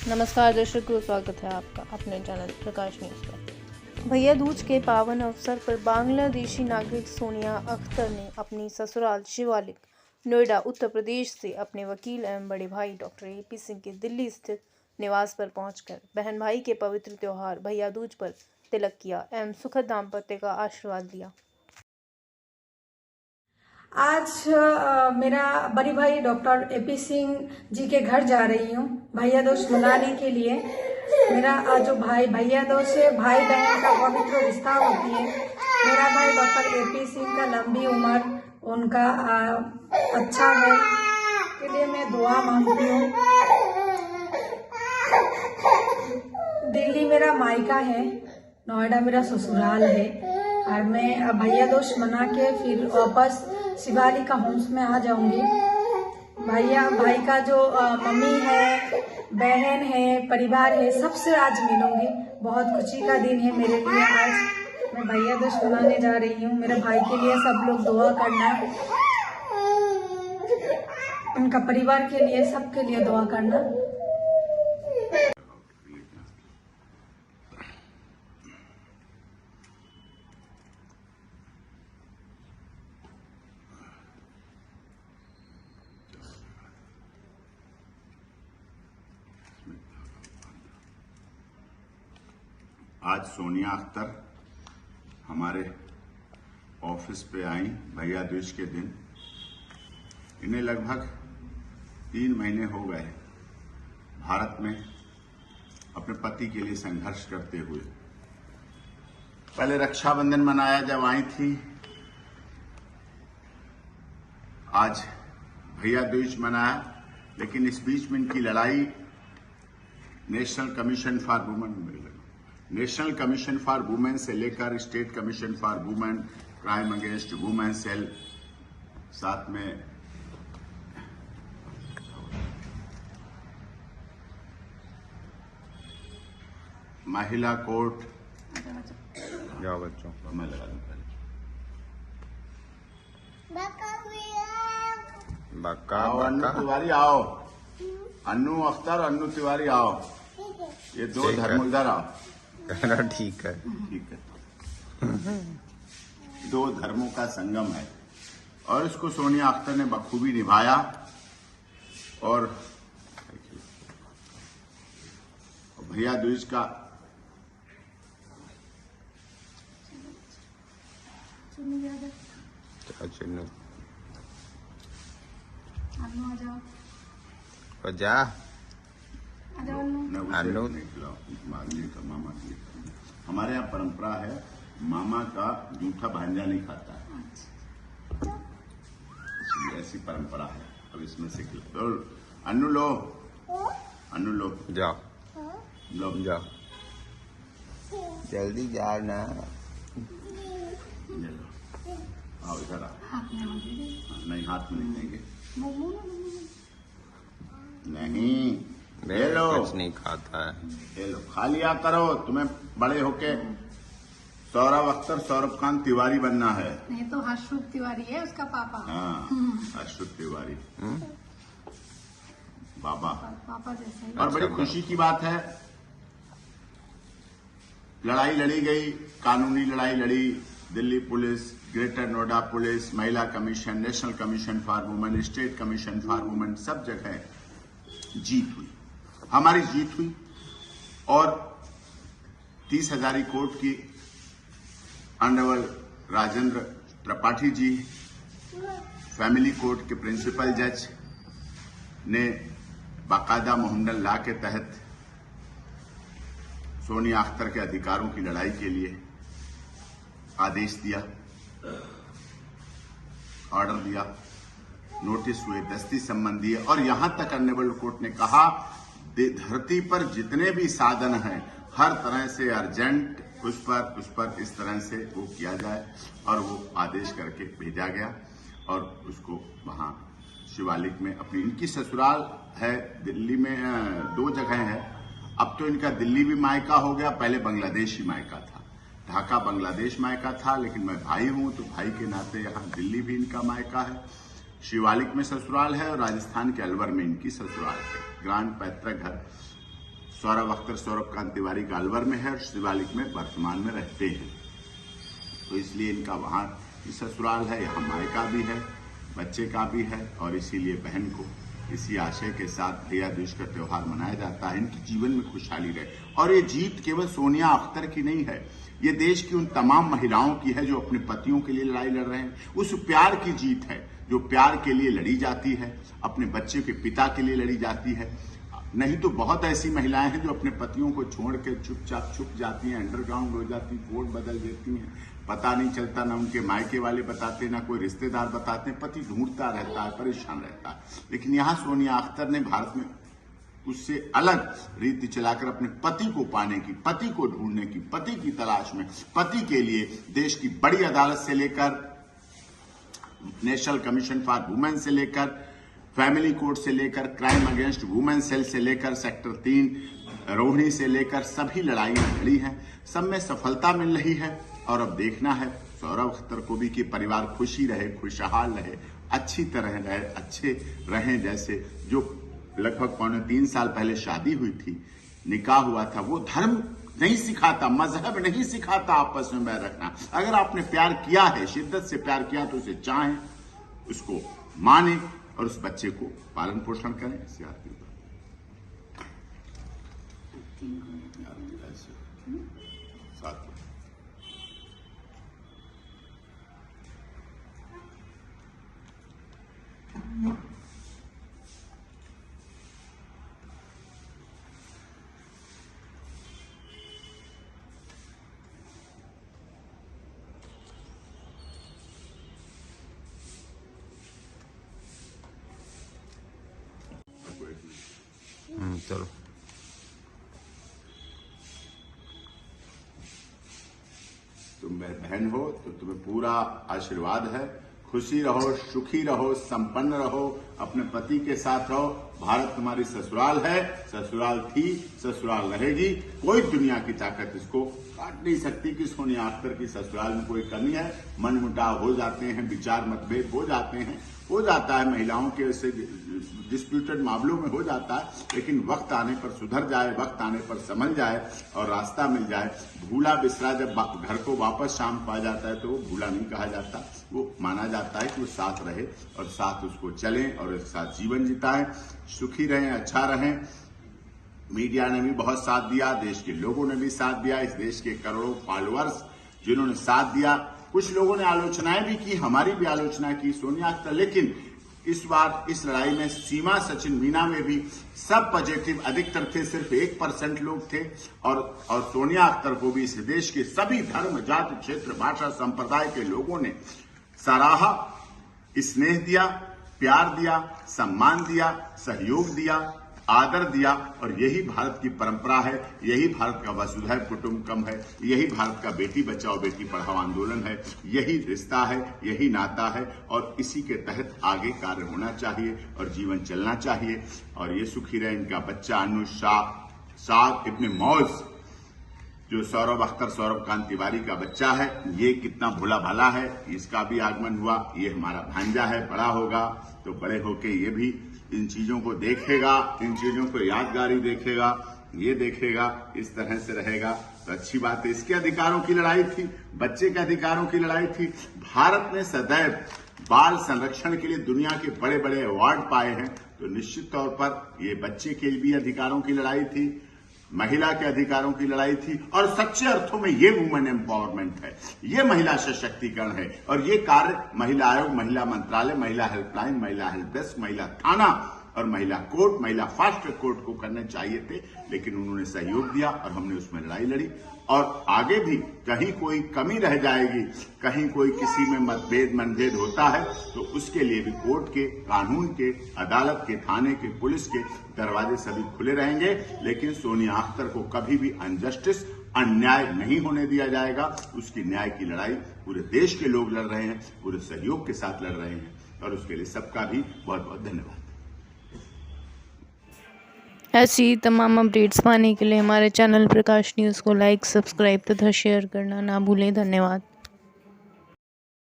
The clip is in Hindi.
नमस्कार दर्शकों, स्वागत है आपका अपने चैनल प्रकाश न्यूज़ पर। भैया दूज के पावन अवसर पर बांग्लादेशी नागरिक सोनिया अख्तर ने अपनी ससुराल शिवालिक नोएडा उत्तर प्रदेश से अपने वकील एवं बड़े भाई डॉक्टर AP सिंह के दिल्ली स्थित निवास पर पहुंचकर बहन भाई के पवित्र त्योहार भैया दूज पर तिलक किया एवं सुखद दाम्पत्य का आशीर्वाद लिया। आज मेरा बड़ी भाई डॉक्टर AP सिंह जी के घर जा रही हूँ भैया दूज मनाने के लिए। मेरा जो भाई भैया दूज से भाई बहन का पवित्र रिश्ता होती है। मेरा भाई डॉक्टर AP सिंह का लंबी उम्र उनका अच्छा है के लिए मैं दुआ मांगती हूँ। दिल्ली मेरा मायका है, नोएडा मेरा ससुराल है और मैं भैया दूज मना के फिर वापस शिवालिक का होम्स में आ जाऊंगी। भाई का जो मम्मी है, बहन है, परिवार है, सबसे आज मिलूंगी। बहुत खुशी का दिन है मेरे लिए। आज मैं भैया दूज मनाने जा रही हूँ। मेरे भाई के लिए सब लोग दुआ करना, उनका परिवार के लिए, सबके लिए दुआ करना। आज सोनिया अख्तर हमारे ऑफिस पे आई भैया दूज के दिन। इन्हें लगभग 3 महीने हो गए भारत में अपने पति के लिए संघर्ष करते हुए। पहले रक्षाबंधन मनाया जब आई थी, आज भैया दूज मनाया, लेकिन इस बीच में इनकी लड़ाई नेशनल कमीशन फॉर वुमेन से लेकर state commission for women, crime against women cell, साथ में महिला कोर्ट। जाओ बच्चों, मैं लगा दूं पहले। आओ अन्नू तिवारी, आओ अन्नू अख्तर, अन्नू तिवारी आओ। ये दो धर्म इधर आओ। ठीक है। दो धर्मों का संगम है और इसको सोनिया अख्तर ने बखूबी निभाया। और भैया दूज का जा मामा की हमारे यहाँ परंपरा है, मामा का जूठा भांजा नहीं खाता है, इसलिए ऐसी परंपरा है। अब इसमें से तो अन्नू लो, अन्नू लो, जाओ लो जाओ, जल्दी जा ना। आओ इधर आओ। नहीं, हाथ में नहीं देंगे, नहीं। ले लो, कुछ नहीं खाता है। ले लो, खा लिया करो। तुम्हें बड़े होके सौरभ अख्तर, सौरभ खान तिवारी बनना है। नहीं तो हर्षरूप तिवारी है उसका पापा। हाँ, हर्षरूप तिवारी बाबा। पापा जैसा ही। और बड़ी खुशी की बात है, लड़ाई लड़ी गई, कानूनी लड़ाई लड़ी। Delhi police, Greater Noida police, महिला commission, national commission for women, state commission for women, सब जगह जीत हुई, हमारी जीत हुई। और 30 हजारी कोर्ट की honourable Rajendra Tripathi ji, family court के प्रिंसिपल जज ने बाकायदा मोहम्मदन लॉ के तहत सोनिया अख्तर के अधिकारों की लड़ाई के लिए आदेश दिया, ऑर्डर दिया, नोटिस हुए, दस्ती सम्मन दिए। और यहां तक ऑनरेबल कोर्ट ने कहा धरती पर जितने भी साधन हैं हर तरह से अर्जेंट उस पर इस तरह से वो किया जाए। और वो आदेश करके भेजा गया और उसको वहां शिवालिक में अपनी, इनकी ससुराल है दिल्ली में, 2 जगह है। अब तो इनका दिल्ली भी मायका हो गया, पहले बांग्लादेश ही मायका था। ढाका बांग्लादेश मायका था, लेकिन मैं भाई हूं तो भाई के नाते यहाँ दिल्ली भी इनका मायका है। शिवालिक में ससुराल है और राजस्थान के अलवर में इनकी ससुराल है, ग्रांड पैतृक घर। सौरभ अख्तर सौरभकांत तिवारी का अलवर में है और शिवालिक में वर्तमान में रहते हैं। तो इसलिए इनका वहाँ ससुराल है, यहाँ मायका भी है, बच्चे का भी है, और इसीलिए बहन को इसी आशय के साथ भैया दूज का त्यौहार मनाया जाता है, इनके जीवन में खुशहाली रहे। और ये जीत केवल सोनिया अख्तर की नहीं है, ये देश की उन तमाम महिलाओं की है जो अपने पतियों के लिए लड़ाई लड़ रहे हैं। उस प्यार की जीत है जो प्यार के लिए लड़ी जाती है, अपने बच्चे के पिता के लिए लड़ी जाती है। नहीं तो बहुत ऐसी महिलाएं हैं जो अपने पतियों को छोड़ के चुपचाप छुप जाती हैं, अंडरग्राउंड हो जाती, कोड बदल देती हैं, पता नहीं चलता, ना उनके मायके वाले बताते, ना कोई रिश्तेदार बताते, पति ढूंढता रहता है, परेशान रहता है। लेकिन यहाँ सोनिया अख्तर ने भारत में उससे अलग रीति चलाकर अपने पति को पाने की, पति को ढूंढने की, पति की तलाश में, पति के लिए देश की बड़ी अदालत से लेकर नेशनल कमीशन फॉर वुमेन से लेकर फैमिली कोर्ट से लेकर क्राइम अगेंस्ट वुमेन सेल से लेकर सेक्टर 3 रोहिणी से लेकर सभी लड़ाइयां लड़ी हैं, सब में सफलता मिल रही है। और अब देखना है सौरभ अख्तर को भी कि परिवार खुशी रहे, खुशहाल रहे, अच्छी तरह रहे, अच्छे रहें। जैसे जो लगभग 3.25 साल पहले शादी हुई थी, निकाह हुआ था, वो धर्म नहीं सिखाता, मजहब नहीं सिखाता आपस में बैर रखना। अगर आपने प्यार किया है, शिद्दत से प्यार किया, तो उसे चाहें, उसको माने और उस बच्चे को पालन पोषण करें। इससे आरती साथ चलो। तुम बहन हो तो तुम्हें पूरा आशीर्वाद है। खुशी रहो, सुखी रहो, संपन्न रहो, अपने पति के साथ रहो। भारत तुम्हारी ससुराल है, ससुराल थी, ससुराल रहेगी। कोई दुनिया की ताकत इसको काट नहीं सकती कि सोनिया अख्तर की ससुराल में कोई कमी है। मनमुटाव हो जाते हैं, विचार मतभेद हो जाते हैं, हो जाता है, महिलाओं के ऐसे डिस्प्यूटेड मामलों में हो जाता है, लेकिन वक्त आने पर सुधर जाए, वक्त आने पर समझ जाए और रास्ता मिल जाए। भूला बिसरा जब घर को वापस शाम पा जाता है तो वो भूला नहीं कहा जाता, वो माना जाता है कि वो साथ रहे और साथ उसको चलें और एक साथ जीवन जिताएं, सुखी रहें, अच्छा रहें। मीडिया ने भी बहुत साथ दिया, देश के लोगों ने भी साथ दिया, इस देश के करोड़ों फॉलोअर्स जिन्होंने साथ दिया। कुछ लोगों ने आलोचनाएं भी की, हमारी भी आलोचना की सोनिया अख्तर, लेकिन इस बार इस लड़ाई में सीमा, सचिन, मीना में भी सब पॉजिटिव अधिकतर थे, सिर्फ 1% लोग थे। और सोनिया अख्तर को भी इस देश के सभी धर्म, जाति, क्षेत्र, भाषा, संप्रदाय के लोगों ने सराहा, स्नेह दिया, प्यार दिया, सम्मान दिया, सहयोग दिया, आदर दिया। और यही भारत की परंपरा है, यही भारत का वसुधैव कुटुंबकम है, यही भारत का बेटी बचाओ बेटी पढ़ाओ आंदोलन है, यही रिश्ता है, यही नाता है और इसी के तहत आगे कार्य होना चाहिए और जीवन चलना चाहिए। और ये सुखी रहे इनका बच्चा अनु साद इब्ने मौज, जो सौरभ अख्तर सौरभकांत तिवारी का बच्चा है, ये कितना भोला भाला है, इसका भी आगमन हुआ। ये हमारा भांजा है, बड़ा होगा तो बड़े होके ये भी इन चीजों को देखेगा, इन चीजों को यादगारी देखेगा, ये देखेगा, इस तरह से रहेगा तो अच्छी बात है। इसके अधिकारों की लड़ाई थी, बच्चे के अधिकारों की लड़ाई थी। भारत ने सदैव बाल संरक्षण के लिए दुनिया के बड़े बड़े अवार्ड पाए हैं, तो निश्चित तौर पर ये बच्चे के भी अधिकारों की लड़ाई थी, महिला के अधिकारों की लड़ाई थी। और सच्चे अर्थों में ये वुमेन एम्पावरमेंट है, ये महिला सशक्तिकरण है। और ये कार्य महिला आयोग, महिला मंत्रालय, महिला हेल्पलाइन, महिला हेल्प डेस्क, महिला थाना और महिला कोर्ट, महिला फास्ट ट्रैक कोर्ट को करने चाहिए थे, लेकिन उन्होंने सहयोग दिया और हमने उसमें लड़ाई लड़ी। और आगे भी कहीं कोई कमी रह जाएगी, कहीं कोई किसी में मनभेद होता है, तो उसके लिए भी कोर्ट के, कानून के, अदालत के, थाने के, पुलिस के दरवाजे सभी खुले रहेंगे। लेकिन सोनिया अख्तर को कभी भी अनजस्टिस, अन्याय नहीं होने दिया जाएगा। उसकी न्याय की लड़ाई पूरे देश के लोग लड़ रहे हैं, पूरे सहयोग के साथ लड़ रहे हैं और उसके लिए सबका भी बहुत बहुत धन्यवाद। ऐसी तमाम अपडेट्स पाने के लिए हमारे चैनल प्रकाश न्यूज़ को लाइक, सब्सक्राइब तथा शेयर करना ना भूलें। धन्यवाद।